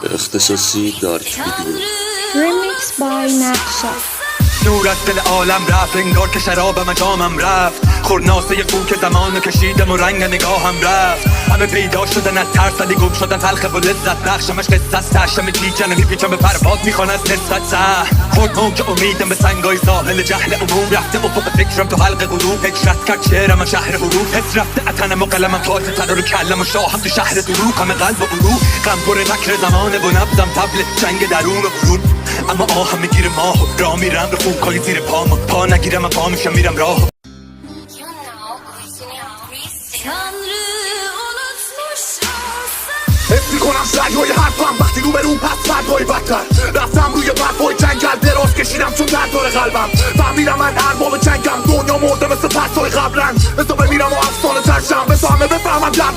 اختصاصی دارک ویدیو. Remix by نقشه. نور از دل عالم رفت، انگار که شرابم جامم رفت. خورناسه خون که زمانو کشیدم و رنگ نگاهم رفت. همه پیدا شدن از ترس ولی گم شدن تلخ و لذت بخشمش قصه است. ترشم تیجن میپیچم به پرواز میخوان از نسبت سه خود موج امیدم به سنگای ساحل جهل عموم رفته افق فکرم تو حلق غروب. هجرت کرد شعرم شهر حروف، حس رفته اتنم و قلمم فاتح ترار کلم و شاهم تو شهر دروغ. همه قلب و عروق غم پر مکر زمانه و نبضم تبل جنگ درون و برون. اما آهم میگیره ماه راه میرم رو خوکای زیر پا نگیرم و پا میشم میرم راه. حس میکنم سعیای حرفم وقتی رو به رو پس فردهای بدتر. رفتم روی برفای جنگل دراز کشیدم چون در داره قلبم. فهمیدم من ارباب جنگم، دنیا مرده مثل پسای قبلن. بسا بمیرم و افسانه ترشم، بسا همه بفهمم در